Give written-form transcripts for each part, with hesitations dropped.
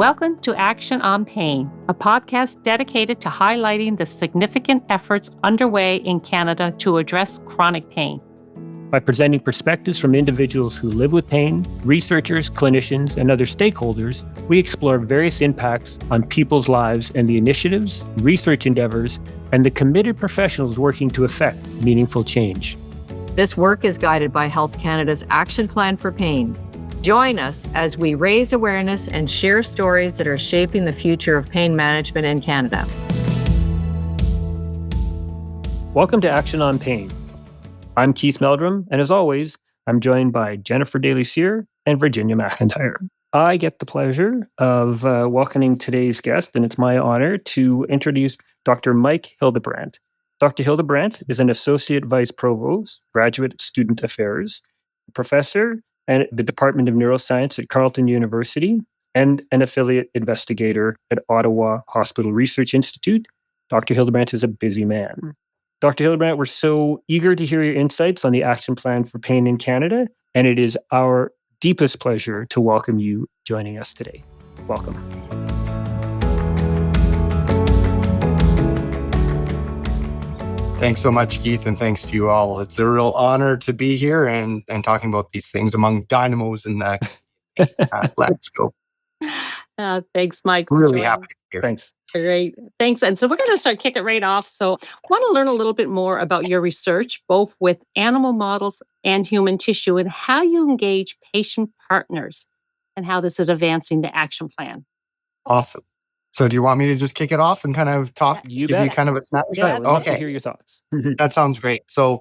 Welcome to Action on Pain, a podcast dedicated to highlighting the significant efforts underway in Canada to address chronic pain. By presenting perspectives from individuals who live with pain, researchers, clinicians, and other stakeholders, we explore various impacts on people's lives and the initiatives, research endeavors, and the committed professionals working to effect meaningful change. This work is guided by Health Canada's Action Plan for Pain. Join us as we raise awareness and share stories that are shaping the future of pain management in Canada. Welcome to Action on Pain. I'm Keith Meldrum, and as always, I'm joined by Jennifer Daly-Cyr and Virginia McIntyre. I get the pleasure of welcoming today's guest, and it's my honor to introduce Dr. Mike Hildebrand. Dr. Hildebrand is an Associate Vice Provost, Graduate Student Affairs, Professor at the Department of Neuroscience at Carleton University, and an affiliate investigator at Ottawa Hospital Research Institute. Dr. Hildebrand is a busy man. Dr. Hildebrand, we're so eager to hear your insights on the Action Plan for Pain in Canada, and it is our deepest pleasure to welcome you joining us today. Welcome. Thanks so much, Keith, and thanks to you all. It's a real honor to be here and talking about these things among dynamos in the landscape. Thanks, Mike. Really happy to be here. Thanks. Great. Thanks. And so we're going to start kicking it right off. So I want to learn a little bit more about your research, both with animal models and human tissue, and how you engage patient partners and how this is advancing the action plan. Awesome. So do you want me to just kick it off and kind of talk, give you kind of a snapshot? Yeah, I'd love to hear your thoughts. That sounds great. So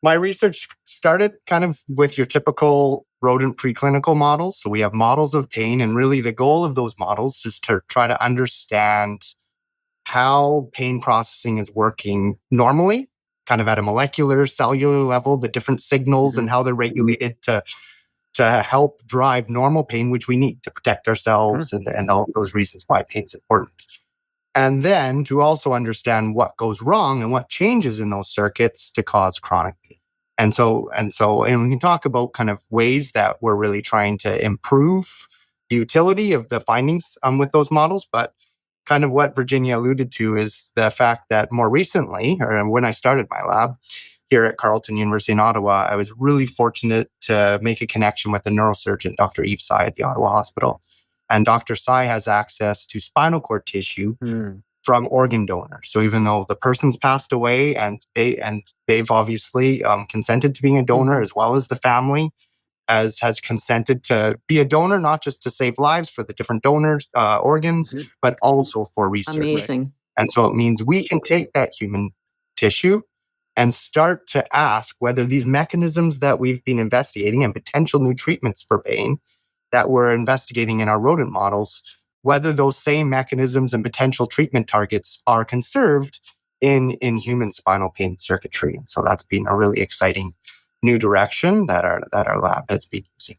my research started kind of with your typical rodent preclinical models. So we have models of pain, and really the goal of those models is to try to understand how pain processing is working normally, kind of at a molecular, cellular level, the different signals and how they're regulated to help drive normal pain, which we need to protect ourselves and all those reasons why pain is important. And then to also understand what goes wrong and what changes in those circuits to cause chronic pain. And we can talk about kind of ways that we're really trying to improve the utility of the findings with those models. But kind of what Virginia alluded to is the fact that more recently, or when I started my lab here at Carleton University in Ottawa, I was really fortunate to make a connection with the neurosurgeon, Dr. Yves Sy at the Ottawa Hospital. And Dr. Sy has access to spinal cord tissue from organ donors. So even though the person's passed away and they've obviously consented to being a donor, as well as the family has consented to be a donor, not just to save lives for the different donors, organs, but also for research. Amazing. And so it means we can take that human tissue and start to ask whether these mechanisms that we've been investigating and potential new treatments for pain that we're investigating in our rodent models, whether those same mechanisms and potential treatment targets are conserved in human spinal pain circuitry. And so that's been a really exciting new direction that our lab has been using.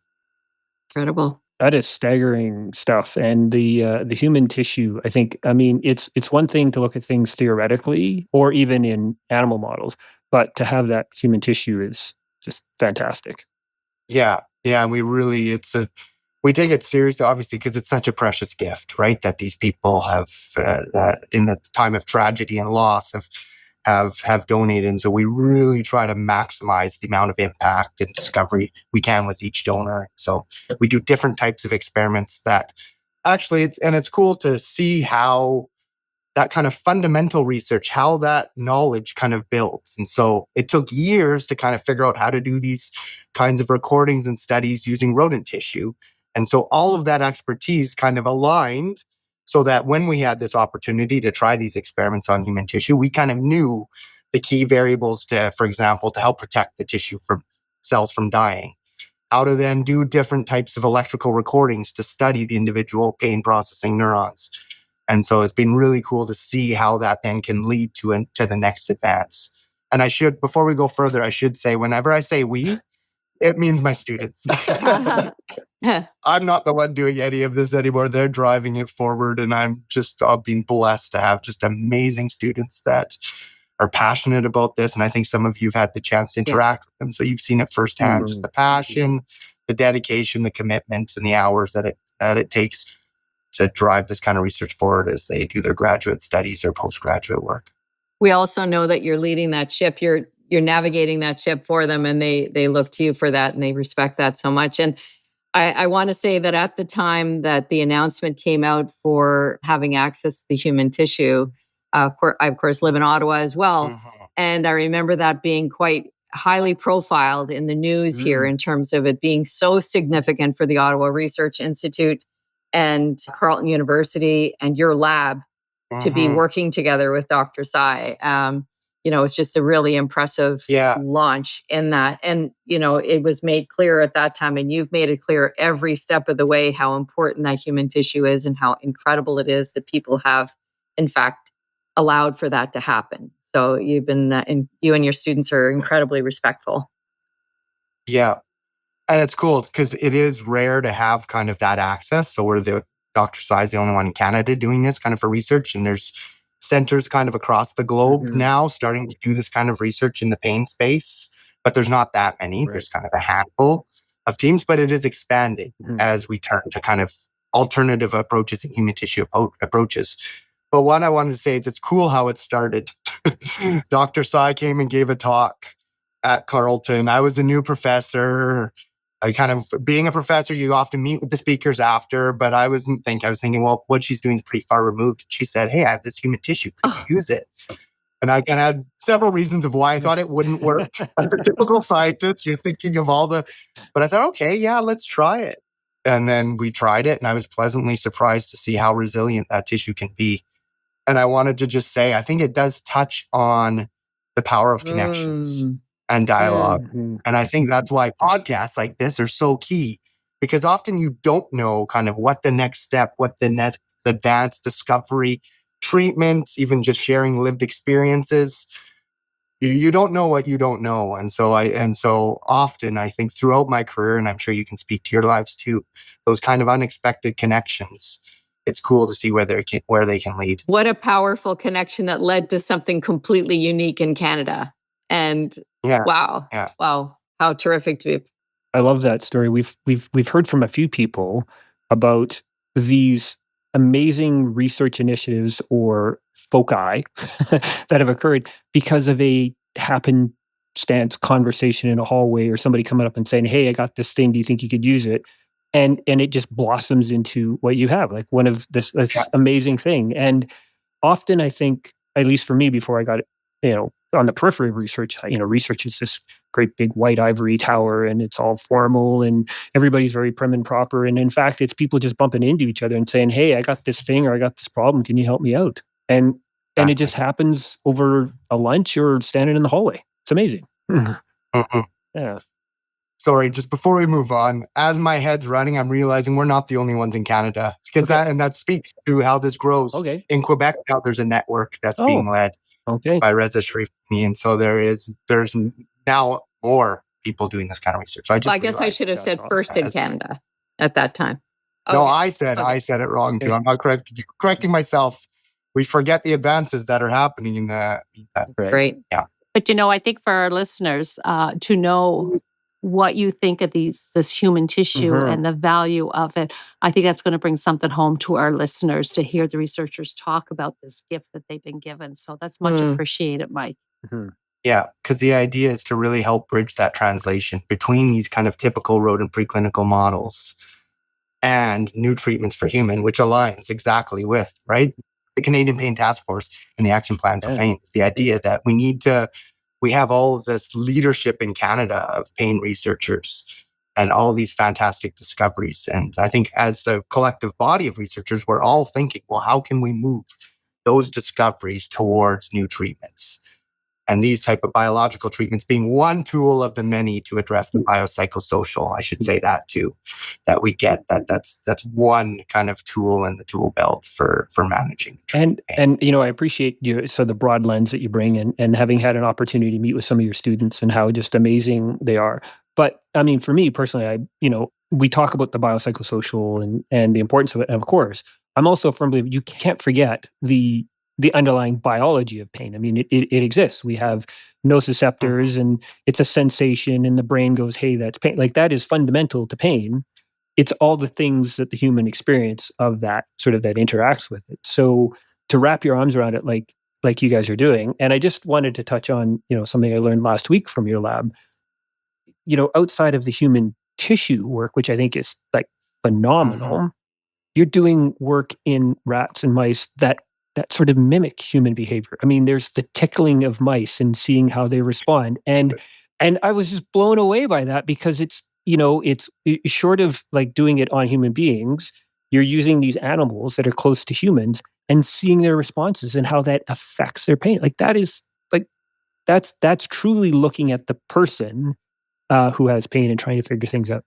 Incredible. That is staggering stuff. And the human tissue, it's one thing to look at things theoretically or even in animal models, but to have that human tissue is just fantastic. Yeah. And we take it seriously, obviously, because it's such a precious gift, right? That these people have, that in the time of tragedy and loss, have donated. And so we really try to maximize the amount of impact and discovery we can with each donor. So we do different types of experiments that actually, it's cool to see how that kind of fundamental research, how that knowledge kind of builds. And so it took years to kind of figure out how to do these kinds of recordings and studies using rodent tissue. And so all of that expertise kind of aligned so that when we had this opportunity to try these experiments on human tissue, we kind of knew the key variables to, for example, to help protect the tissue from cells from dying, how to then do different types of electrical recordings to study the individual pain processing neurons. And so it's been really cool to see how that then can lead to the next advance. And before we go further, I should say, whenever I say we, it means my students. I'm not the one doing any of this anymore. They're driving it forward. And I'm being blessed to have just amazing students that are passionate about this. And I think some of you have had the chance to interact with them. So you've seen it firsthand, just the passion, the dedication, the commitment, and the hours that it takes drive this kind of research forward as they do their graduate studies or postgraduate work. We also know that you're leading that ship. You're navigating that ship for them, and they look to you for that, and they respect that so much. And I want to say that at the time that the announcement came out for having access to the human tissue, I of course live in Ottawa as well, and I remember that being quite highly profiled in the news here in terms of it being so significant for the Ottawa Research Institute and Carleton University and your lab to be working together with Dr. Sai. It's just a really impressive launch in that. And, it was made clear at that time, and you've made it clear every step of the way how important that human tissue is and how incredible it is that people have, in fact, allowed for that to happen. So you've been, you and your students are incredibly respectful. Yeah. And it's cool because it is rare to have kind of that access. So Dr. Sai is the only one in Canada doing this kind of for research. And there's centers kind of across the globe now starting to do this kind of research in the pain space. But there's not that many. Right. There's kind of a handful of teams, but it is expanding as we turn to kind of alternative approaches and human tissue approaches. But what I wanted to say is it's cool how it started. Dr. Sai came and gave a talk at Carleton. I was a new professor. Being a professor, you often meet with the speakers after, but I was thinking, well, what she's doing is pretty far removed. She said, hey, I have this human tissue. Could you use it? And I kind of had several reasons of why I thought it wouldn't work. As a typical scientist, you're thinking of but I thought, okay, yeah, let's try it. And then we tried it, and I was pleasantly surprised to see how resilient that tissue can be. And I wanted to just say, I think it does touch on the power of connections and dialogue. And I think that's why podcasts like this are so key, because often you don't know kind of what the next step, what the next advanced discovery, treatments, even just sharing lived experiences. You don't know what you don't know. And so often I think throughout my career, and I'm sure you can speak to your lives too, those kind of unexpected connections, it's cool to see where they can lead. What a powerful connection that led to something completely unique in Canada. And wow, how terrific to be. I love that story. We've heard from a few people about these amazing research initiatives or foci that have occurred because of a happenstance conversation in a hallway or somebody coming up and saying, hey, I got this thing. Do you think you could use it? And it just blossoms into what you have, like one of this amazing thing. And often I think, at least for me, before I got, on the periphery of research, research is this great big white ivory tower and it's all formal and everybody's very prim and proper. And in fact, it's people just bumping into each other and saying, hey, I got this thing or I got this problem. Can you help me out? And it just happens over a lunch or standing in the hallway. It's amazing. Yeah. Sorry, just before we move on, as my head's running, I'm realizing we're not the only ones in Canada, because that speaks to how this grows. Okay. In Quebec now, there's a network that's being led by Reza Sharifani, and so there's now more people doing this kind of research. So I guess I should have said first in Canada at that time. Okay. No, I said it wrong too. I'm not correcting myself. We forget the advances that are happening in the Great. Yeah. But I think for our listeners to know what you think of this human tissue and the value of it, I think that's going to bring something home to our listeners to hear the researchers talk about this gift that they've been given. So that's much appreciated, Mike. Yeah, because the idea is to really help bridge that translation between these kind of typical rodent preclinical models and new treatments for human, which aligns exactly with, right, the Canadian Pain Task Force and the Action Plan for Pain. The idea that we have all of this leadership in Canada of pain researchers and all these fantastic discoveries. And I think as a collective body of researchers, we're all thinking, well, how can we move those discoveries towards new treatments? And these type of biological treatments being one tool of the many to address the biopsychosocial, I should say that too, that we get that's one kind of tool in the tool belt for managing. And I appreciate the broad lens that you bring in, and having had an opportunity to meet with some of your students and how just amazing they are. But I mean, for me personally, we talk about the biopsychosocial and the importance of it. And of course, I'm also firmly, you can't forget the underlying biology of pain. I mean, it exists. We have nociceptors and it's a sensation and the brain goes, hey, that's pain. Like that is fundamental to pain it's all the things that the human experience of that sort of that interacts with it. So to wrap your arms around it, like you guys are doing, and I just wanted to touch on, something I learned last week from your lab. Outside of the human tissue work, which I think is like phenomenal, you're doing work in rats and mice that sort of mimic human behavior. I mean, there's the tickling of mice and seeing how they respond, and I was just blown away by that because it's short of like doing it on human beings. You're using these animals that are close to humans and seeing their responses and how that affects their pain. Like that is like that's truly looking at the person who has pain and trying to figure things out.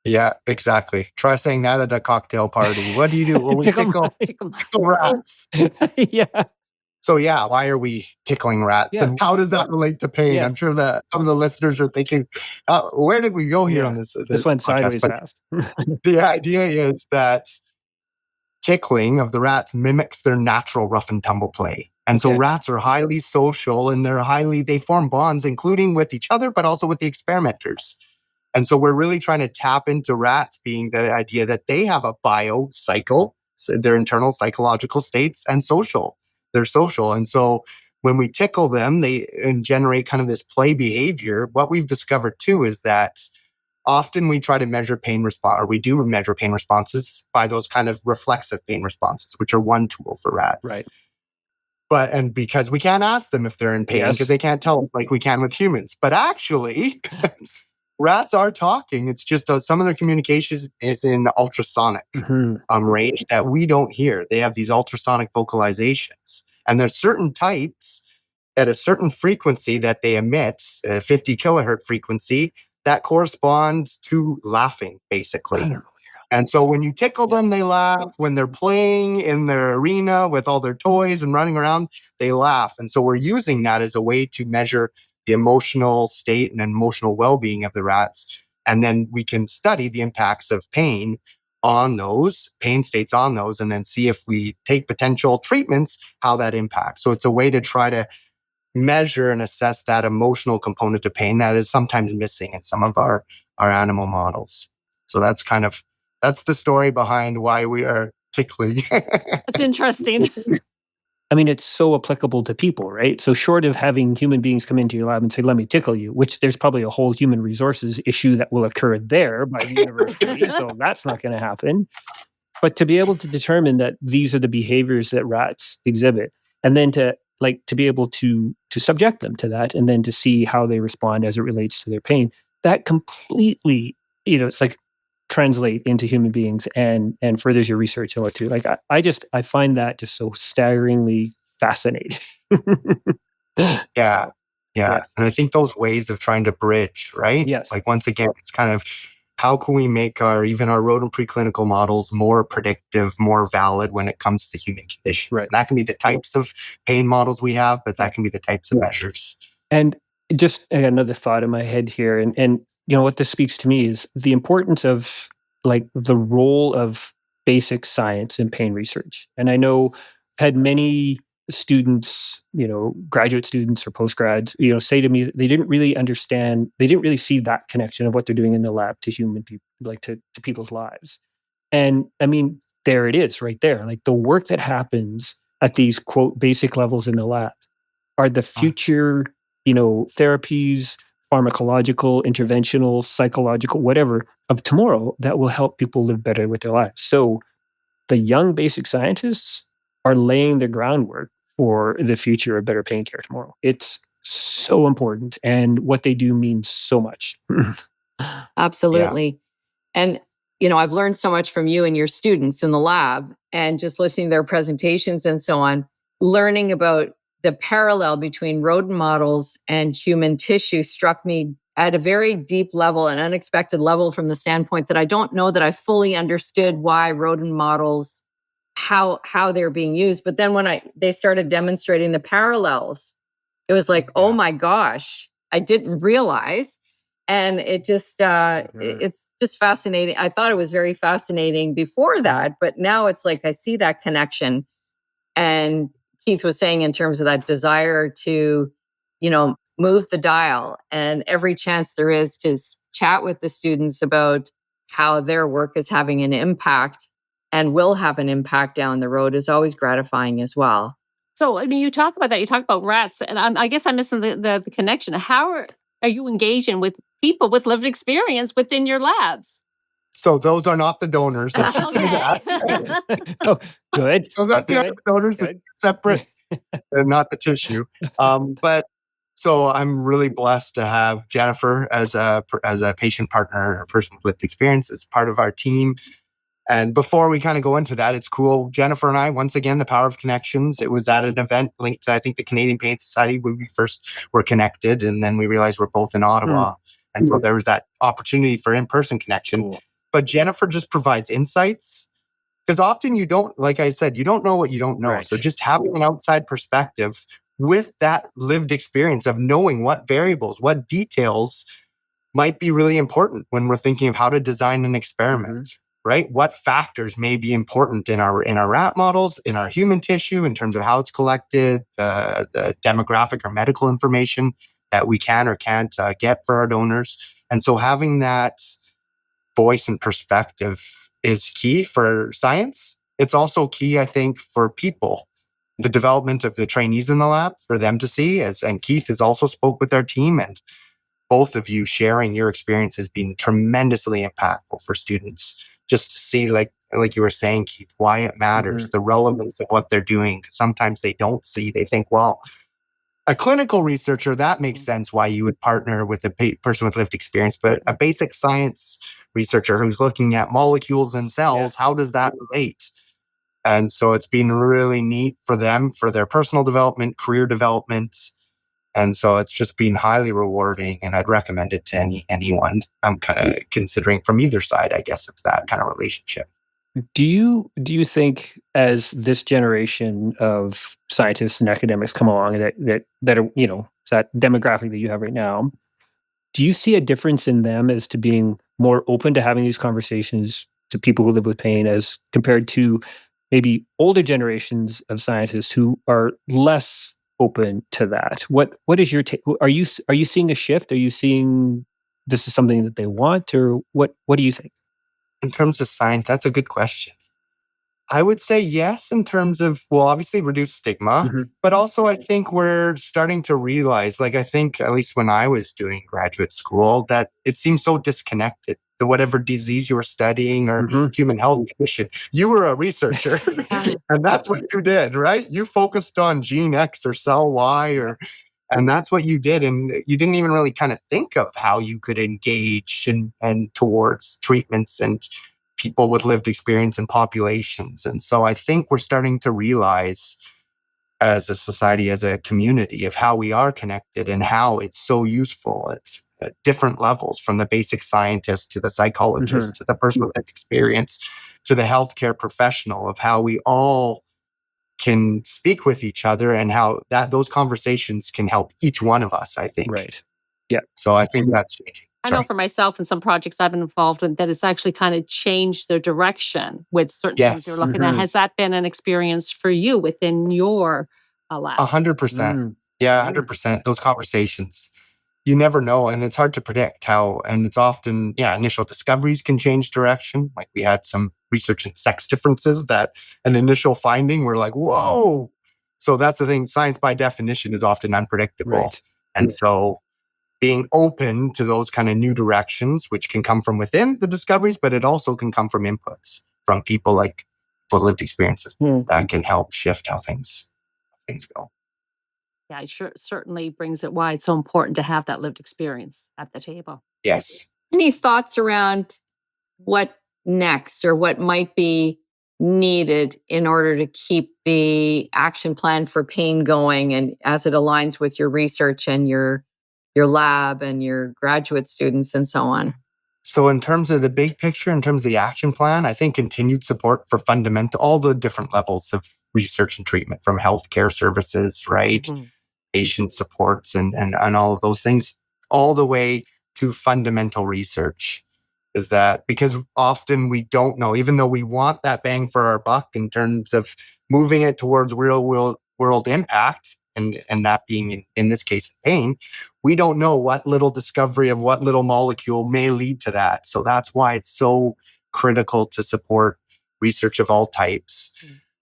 Yeah, exactly. Try saying that at a cocktail party. What do you do? Well, we tickle rats. Yeah. So yeah, why are we tickling rats? Yeah. And how does that relate to pain? Yes. I'm sure that some of the listeners are thinking, where did we go here on this? This went podcast? sideways But fast. the idea is that tickling of the rats mimics their natural rough and tumble play. And so rats are highly social and they form bonds, including with each other, but also with the experimenters. And so we're really trying to tap into rats being the idea that they have a biocycle, so their internal psychological states, and social. They're social. And so when we tickle them, they generate kind of this play behavior. What we've discovered too is that often we try to measure pain response, or we do measure pain responses by those kind of reflexive pain responses, which are one tool for rats. Right. And because we can't ask them if they're in pain, because they can't tell us like we can with humans. But actually, rats are talking. It's just some of their communication is in ultrasonic range that we don't hear. They have these ultrasonic vocalizations. And there's certain types at a certain frequency that they emit, 50 kilohertz frequency, that corresponds to laughing, basically. And so when you tickle them, they laugh. When they're playing in their arena with all their toys and running around, they laugh. And so we're using that as a way to measure the emotional state and emotional well-being of the rats. And then we can study the impacts of pain on those, pain states on those, and then see if we take potential treatments, how that impacts. So it's a way to try to measure and assess that emotional component to pain that is sometimes missing in some of our animal models. So that's the story behind why we are tickling. That's interesting. I mean, it's so applicable to people, right? So short of having human beings come into your lab and say, let me tickle you, which there's probably a whole human resources issue that will occur there by the university. So that's not going to happen. But to be able to determine that these are the behaviors that rats exhibit, and then to be able to subject them to that, and then to see how they respond as it relates to their pain, that completely, it's like translate into human beings and furthers your research on what to like. I find that just so staggeringly fascinating. Yeah. And I think those ways of trying to bridge, right? Yes. Like once again, it's kind of how can we make our rodent preclinical models more predictive, more valid when it comes to human conditions? Right. And that can be the types of pain models we have, but that can be the types of measures. And just another thought in my head here, and what this speaks to me is the importance of like the role of basic science in pain research. And I know had many students, graduate students or postgrads, say to me they didn't really understand, they didn't really see that connection of what they're doing in the lab to human people, like to people's lives. And I mean, there it is right there. Like the work that happens at these quote basic levels in the lab are the future, therapies, pharmacological, interventional, psychological, whatever of tomorrow that will help people live better with their lives. So the young basic scientists are laying the groundwork for the future of better pain care tomorrow. It's so important. And what they do means so much. Absolutely. Yeah. And, I've learned so much from you and your students in the lab, and just listening to their presentations and so on, learning about the parallel between rodent models and human tissue struck me at a very deep level, an unexpected level, from the standpoint that I don't know that I fully understood why rodent models, how they're being used. But then when they started demonstrating the parallels, it was like, oh my gosh, I didn't realize. And it just, it's just fascinating. I thought it was very fascinating before that, but now it's like, I see that connection. And Keith was saying in terms of that desire to, move the dial, and every chance there is to chat with the students about how their work is having an impact and will have an impact down the road is always gratifying as well. So, I mean, you talk about that. You talk about rats, and I guess I'm missing the connection. How are you engaging with people with lived experience within your labs? So those are not the donors. I should say that. Oh, good. Those are the Good. donors, Good. separate, not the tissue. But so I'm really blessed to have Jennifer as a patient partner, a person with lived experience, as part of our team. And before we kind of go into that, it's cool. Jennifer and I, once again, the power of connections. It was at an event linked to, I think, the Canadian Pain Society when we first were connected. And then we realized we're both in Ottawa. And so there was that opportunity for in-person connection. Cool. But Jennifer just provides insights. Because often you don't, like I said, you don't know what you don't know. Right. So just having an outside perspective with that lived experience of knowing what variables, what details might be really important when we're thinking of how to design an experiment, right? What factors may be important in our rat models, in our human tissue, in terms of how it's collected, the demographic or medical information that we can or can't get for our donors. And so having that voice and perspective is key for science. It's also key, I think, for people. The development of the trainees in the lab for them to see, and Keith has also spoke with our team, and both of you sharing your experience has been tremendously impactful for students. Just to see, like you were saying, Keith, why it matters, the relevance of what they're doing. Sometimes they don't see, they think, well, a clinical researcher, that makes sense why you would partner with a person with lived experience, but a basic science researcher who's looking at molecules and cells, how does that relate? And so it's been really neat for them, for their personal development, career development. And so it's just been highly rewarding, and I'd recommend it to anyone I'm kind of considering from either side, I guess, of that kind of relationship. Do you think, as this generation of scientists and academics come along that are, that demographic that you have right now, do you see a difference in them as to being more open to having these conversations to people who live with pain as compared to maybe older generations of scientists who are less open to that? What is your take? Are you seeing a shift? Are you seeing this is something that they want, or what do you think? In terms of science, that's a good question. I would say yes, in terms of, well, obviously reduce stigma, but also I think we're starting to realize, like, I think at least when I was doing graduate school, that it seems so disconnected to whatever disease you were studying or human health condition. You were a researcher and that's what you did, right? You focused on gene X or cell Y, and that's what you did. And you didn't even really kind of think of how you could engage and towards treatments and people with lived experience in populations. And so I think we're starting to realize as a society, as a community, of how we are connected and how it's so useful at different levels, from the basic scientist to the psychologist to the person with lived experience to the healthcare professional, of how we all can speak with each other and how those conversations can help each one of us, I think. Right. Yeah. So I think that's changing. I know for myself and some projects I've been involved in that it's actually kind of changed their direction with certain things you're looking at. Has that been an experience for you within your lab? 100%. Yeah, 100%. Those conversations, you never know. And it's hard to predict how, and it's often, initial discoveries can change direction. Like we had some research in sex differences that an initial finding, we're like, whoa. So that's the thing. Science by definition is often unpredictable. Right. And so being open to those kind of new directions, which can come from within the discoveries, but it also can come from inputs from people like with lived experiences that can help shift how things go. Yeah, it certainly brings it why it's so important to have that lived experience at the table. Yes. Any thoughts around what next or what might be needed in order to keep the action plan for pain going, and as it aligns with your research and your lab and your graduate students and so on? So in terms of the big picture, in terms of the action plan, I think continued support for all the different levels of research and treatment, from healthcare services, right? Patient supports and all of those things, all the way to fundamental research. Is that because often we don't know, even though we want that bang for our buck in terms of moving it towards real world impact and that being in this case pain, we don't know what little discovery of what little molecule may lead to that. So that's why it's so critical to support research of all types.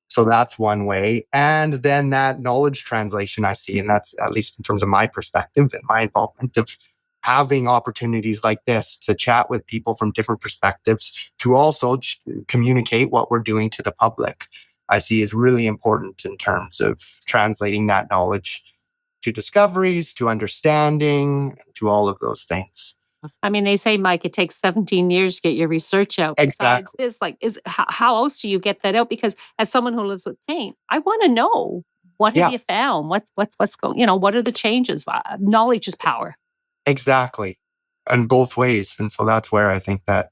So that's one way. And then that knowledge translation I see, and that's at least in terms of my perspective and my involvement of having opportunities like this to chat with people from different perspectives, to also communicate what we're doing to the public, I see is really important in terms of translating that knowledge to discoveries, to understanding, to all of those things. I mean, they say, Mike, it takes 17 years to get your research out. Exactly. Besides this, how else do you get that out? Because as someone who lives with pain, I want to know, what have you found? What's going, what are the changes? Knowledge is power. Exactly. In both ways. And so that's where I think that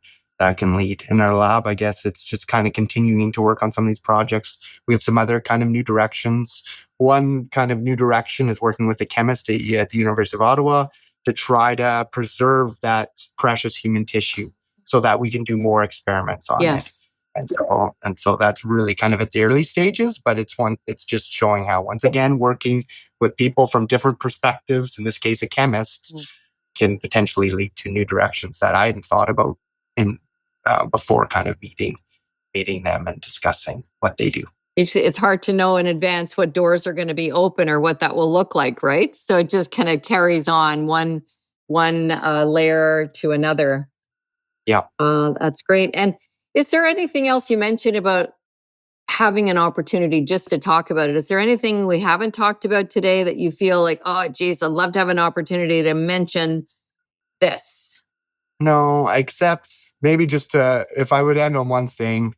can lead. In our lab, I guess it's just kind of continuing to work on some of these projects. We have some other kind of new directions. One kind of new direction is working with a chemist at the University of Ottawa to try to preserve that precious human tissue so that we can do more experiments on it. And so that's really kind of at the early stages, but it's just showing how, once again, working with people from different perspectives, in this case, a chemist, can potentially lead to new directions that I hadn't thought about before kind of meeting them and discussing what they do. It's hard to know in advance what doors are going to be open or what that will look like, right? So it just kind of carries on one layer to another. Yeah. That's great. And is there anything else you mentioned about having an opportunity just to talk about it? Is there anything we haven't talked about today that you feel like, oh, geez, I'd love to have an opportunity to mention this? No, except maybe just if I would end on one thing,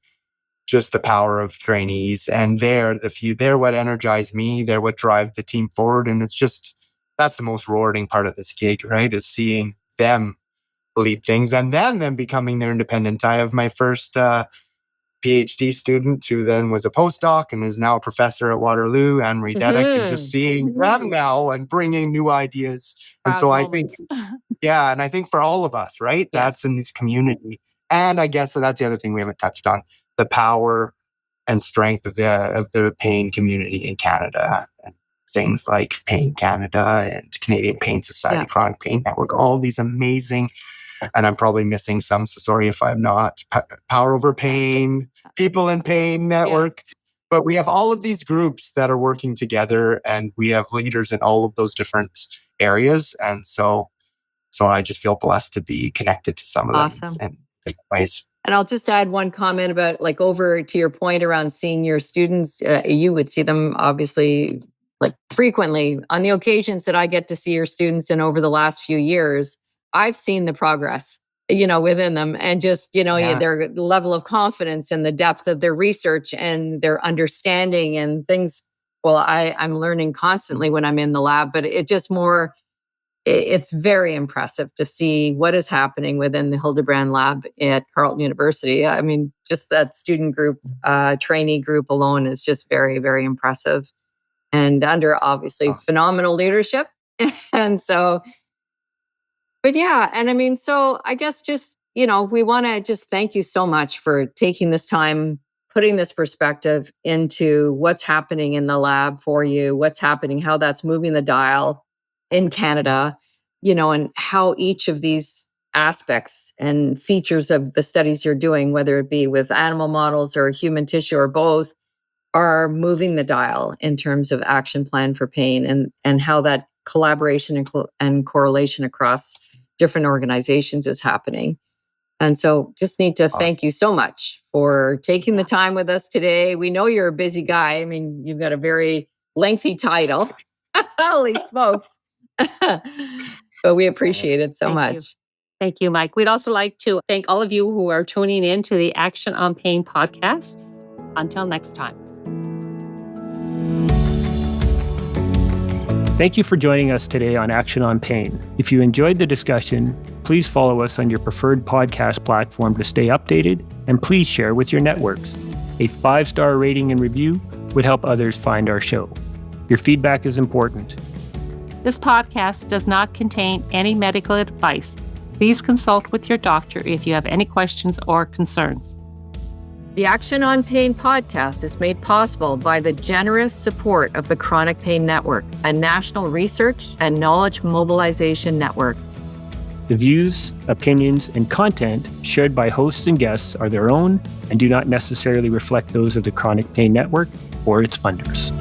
just the power of trainees. And they're what energize me. They're what drive the team forward. And that's the most rewarding part of this gig, right? Is seeing them lead things and then them becoming their independent. I have my first PhD student who then was a postdoc and is now a professor at Waterloo, Anne-Marie Dedek, and just seeing them now and bringing new ideas. And so I think, and I think for all of us, right? That's in this community. And I guess that's the other thing we haven't touched on, the power and strength of the pain community in Canada. And things like Pain Canada and Canadian Pain Society, Chronic Pain Network, all these amazing, and I'm probably missing some, so sorry if I'm not, Power Over Pain, People in Pain Network. But we have all of these groups that are working together, and we have leaders in all of those different areas. And so I just feel blessed to be connected to some of them in different ways. And I'll just add one comment about, like, over to your point around seeing your students. You would see them obviously, like, frequently. On the occasions that I get to see your students, and over the last few years, I've seen the progress, within them, and just, their level of confidence and the depth of their research and their understanding and things. Well, I'm learning constantly when I'm in the lab, but it's very impressive to see what is happening within the Hildebrand lab at Carleton University. I mean, just that student group, trainee group alone is just very, very impressive, and under obviously phenomenal leadership. And so, but yeah, and I mean, so I guess just, we want to just thank you so much for taking this time, putting this perspective into what's happening in the lab for you, what's happening, how that's moving the dial in Canada, and how each of these aspects and features of the studies you're doing, whether it be with animal models or human tissue or both, are moving the dial in terms of action plan for pain, and how that collaboration and correlation across different organizations is happening. And so just need to thank you so much for taking the time with us today. We know you're a busy guy. I mean, you've got a very lengthy title. Holy smokes. But we appreciate it so much. Thank you, Mike. We'd also like to thank all of you who are tuning in to the Action on Pain podcast. Until next time. Thank you for joining us today on Action on Pain. If you enjoyed the discussion, please follow us on your preferred podcast platform to stay updated, and please share with your networks. A 5-star rating and review would help others find our show. Your feedback is important. This podcast does not contain any medical advice. Please consult with your doctor if you have any questions or concerns. The Action on Pain podcast is made possible by the generous support of the Chronic Pain Network, a national research and knowledge mobilization network. The views, opinions, and content shared by hosts and guests are their own and do not necessarily reflect those of the Chronic Pain Network or its funders.